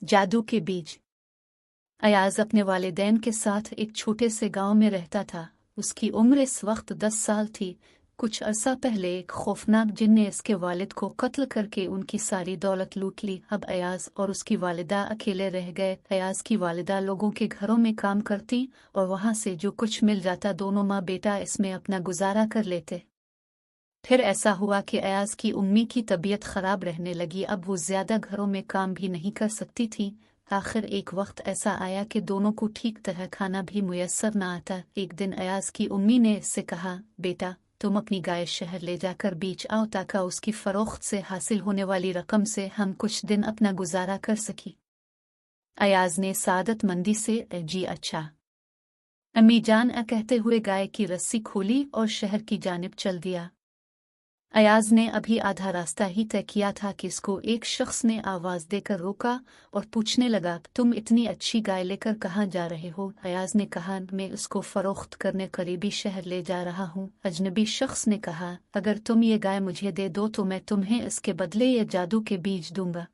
जादू के बीज। अयाज अपने वालिदैन के साथ एक छोटे से गांव में रहता था। उसकी उम्र इस वक्त 10 साल थी। कुछ अरसा पहले एक खौफनाक जिन ने इसके वालिद को कत्ल करके उनकी सारी दौलत लूट ली। अब अयाज और उसकी वालिदा अकेले रह गए। अयाज की वालिदा लोगों के घरों में काम करती और वहां से जो कुछ मिल जाता दोनों माँ बेटा इसमें अपना गुजारा कर लेते। फिर ऐसा हुआ कि अयाज की उम्मी की तबीयत खराब रहने लगी। अब वो ज्यादा घरों में काम भी नहीं कर सकती थी। आखिर एक वक्त ऐसा आया कि दोनों को ठीक तरह खाना भी मुयस्सर न आता। एक दिन अयाज की उम्मी ने इससे कहा, बेटा तुम अपनी गाय शहर ले जाकर बेच आओ ताकि उसकी फरोख्त से हासिल होने वाली रकम से हम कुछ दिन अपना गुजारा कर सकी। अयाज ने सादतमंदी से जी अच्छा अम्मी जान कहते हुए गाय की रस्सी खोली और शहर की जानिब चल दिया। अयाज ने अभी आधा रास्ता ही तय किया था कि इसको एक शख्स ने आवाज देकर रोका और पूछने लगा, तुम इतनी अच्छी गाय लेकर कहाँ जा रहे हो? अयाज ने कहा, मैं उसको फरोख्त करने करीबी शहर ले जा रहा हूँ। अजनबी शख्स ने कहा, अगर तुम ये गाय मुझे दे दो तो मैं तुम्हें इसके बदले ये जादू के बीज दूंगा।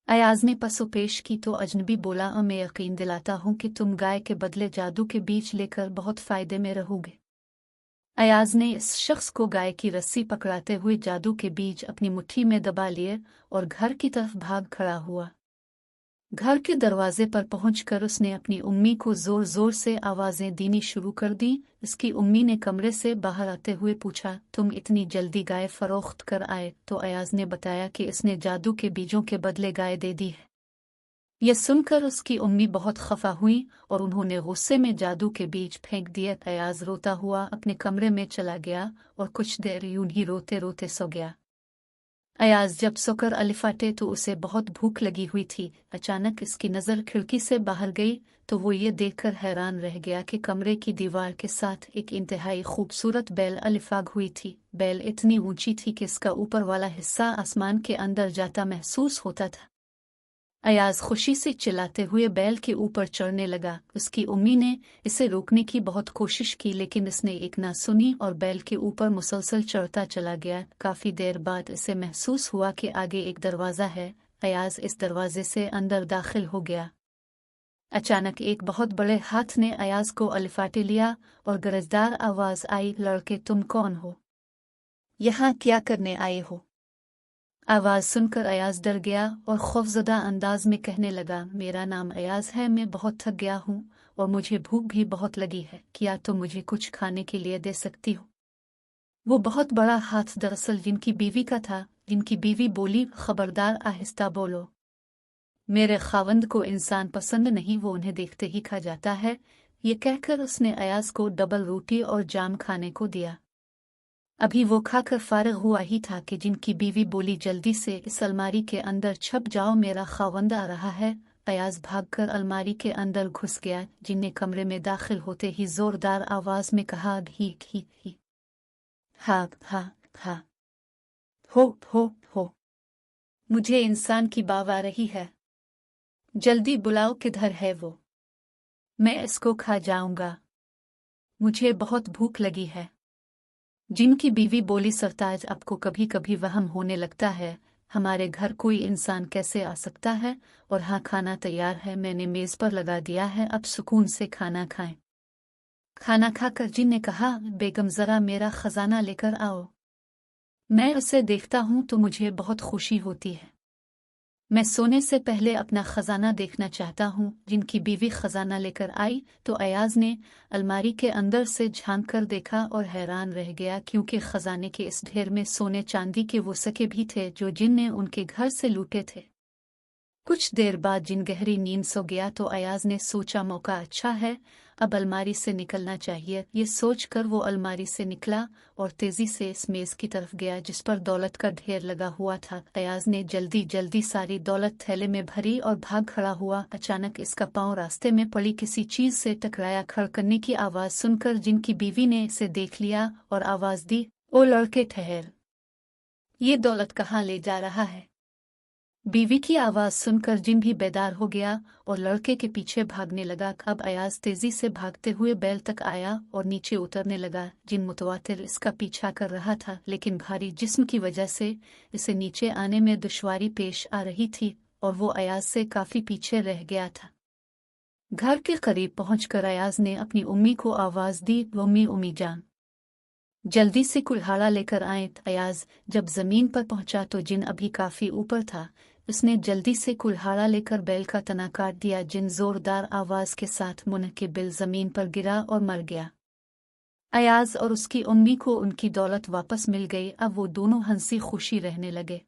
अयाज ने पसोपेश की तो अजनबी बोला, मैं यकीन दिलाता हूँ कि तुम गाय के बदले जादू के बीज लेकर बहुत फायदे में रहोगे। अयाज ने इस शख्स को गाय की रस्सी पकड़ाते हुए जादू के बीज अपनी मुट्ठी में दबा लिए और घर की तरफ भाग खड़ा हुआ। घर के दरवाजे पर पहुंचकर उसने अपनी उम्मी को जोर जोर से आवाजें देनी शुरू कर दी। इसकी उम्मी ने कमरे से बाहर आते हुए पूछा, तुम इतनी जल्दी गाय फरोख्त कर आए? तो अयाज ने बताया कि इसने जादू के बीजों के बदले गाय दे दी है। यह सुनकर उसकी उम्मी बहुत खफा हुई और उन्होंने गुस्से में जादू के बीज फेंक दिए। अयाज रोता हुआ अपने कमरे में चला गया और कुछ देर यूं ही रोते रोते सो गया। अयाज जब सोकर अलिफाटे तो उसे बहुत भूख लगी हुई थी। अचानक इसकी नज़र खिड़की से बाहर गई तो वो ये देखकर हैरान रह गया कि कमरे की दीवार के साथ एक इंतहाई खूबसूरत बैल अलिफाग हुई थी। बैल इतनी ऊंची थी कि इसका ऊपर वाला हिस्सा आसमान के अंदर जाता महसूस होता था। अयाज खुशी से चिल्लाते हुए बैल के ऊपर चढ़ने लगा। उसकी उम्मी ने इसे रोकने की बहुत कोशिश की लेकिन इसने एक ना सुनी और बैल के ऊपर मुसलसल चढ़ता चला गया। काफी देर बाद इसे महसूस हुआ कि आगे एक दरवाज़ा है। अयाज इस दरवाजे से अंदर दाखिल हो गया। अचानक एक बहुत बड़े हाथ ने अयाज को अलिफाटे लिया और गरजदार आवाज आई, लड़के तुम कौन हो? यहाँ क्या करने आए हो? आवाज सुनकर अयाज डर गया और खौफजदा अंदाज में कहने लगा, मेरा नाम अयाज है, मैं बहुत थक गया हूँ और मुझे भूख भी बहुत लगी है। क्या तुम मुझे कुछ खाने के लिए दे सकती हो? वो बहुत बड़ा हाथ दरअसल जिनकी बीवी का था। जिनकी बीवी बोली, खबरदार आहिस्ता बोलो, मेरे खावंद को इंसान पसंद नहीं, वो उन्हें देखते ही खा जाता है। ये कहकर उसने अयाज को डबल रोटी और जाम खाने को दिया। अभी वो खाकर फारिग हुआ ही था कि जिनकी बीवी बोली, जल्दी से इस अलमारी के अंदर छप जाओ, मेरा खावंद आ रहा है। अयाज भागकर अलमारी के अंदर घुस गया। जिन ने कमरे में दाखिल होते ही जोरदार आवाज में कहा, घी घी घी, हा हा हा, हो, मुझे इंसान की बाव आ रही है, जल्दी बुलाओ, किधर है वो? मैं इसको खा जाऊंगा, मुझे बहुत भूख लगी है। जिनकी बीवी बोली, सरताज आपको कभी कभी वहम होने लगता है, हमारे घर कोई इंसान कैसे आ सकता है? और हाँ, खाना तैयार है, मैंने मेज पर लगा दिया है, अब सुकून से खाना खाएं। खाना खाकर जिन ने कहा, बेगम जरा मेरा खजाना लेकर आओ, मैं उसे देखता हूं तो मुझे बहुत खुशी होती है। मैं सोने से पहले अपना खजाना देखना चाहता हूँ। जिनकी बीवी खजाना लेकर आई तो अयाज ने अलमारी के अंदर से झांक कर देखा और हैरान रह गया, क्योंकि खजाने के इस ढेर में सोने चांदी के वो सके भी थे जो जिन ने उनके घर से लूटे थे। कुछ देर बाद जिन गहरी नींद सो गया तो अयाज ने सोचा, मौका अच्छा है, अब अलमारी से निकलना चाहिए। ये सोचकर वो अलमारी से निकला और तेजी से इस मेज की तरफ गया जिस पर दौलत का ढेर लगा हुआ था। अयाज ने जल्दी जल्दी सारी दौलत थैले में भरी और भाग खड़ा हुआ। अचानक इसका पांव रास्ते में पड़ी किसी चीज से टकराया। खड़कने की आवाज सुनकर जिनकी बीवी ने इसे देख लिया और आवाज दी, ओ लड़के ठहर, ये दौलत कहाँ ले जा रहा है? बीवी की आवाज सुनकर जिन भी बेदार हो गया और लड़के के पीछे भागने लगा। अब अयाज तेजी से भागते हुए बैल तक आया और नीचे उतरने लगा। जिन मुतवातिर इसका पीछा कर रहा था, लेकिन भारी जिस्म की वजह से इसे नीचे आने में दुश्वारी पेश आ रही थी। और वो अयाज से काफी पीछे रह गया था। घर के करीब पहुंचकर अयाज ने अपनी उम्मी को आवाज दी, उम्मी उम्मी जान, जल्दी से कुल्हाड़ा लेकर आए। अयाज जब जमीन पर पहुंचा तो जिन अभी काफी ऊपर था। उसने जल्दी से कुल्हाड़ा लेकर बैल का तना काट दिया। जिन जोरदार आवाज के साथ मुनकिबिल जमीन पर गिरा और मर गया। अयाज और उसकी उम्मी को उनकी दौलत वापस मिल गई। अब वो दोनों हंसी खुशी रहने लगे।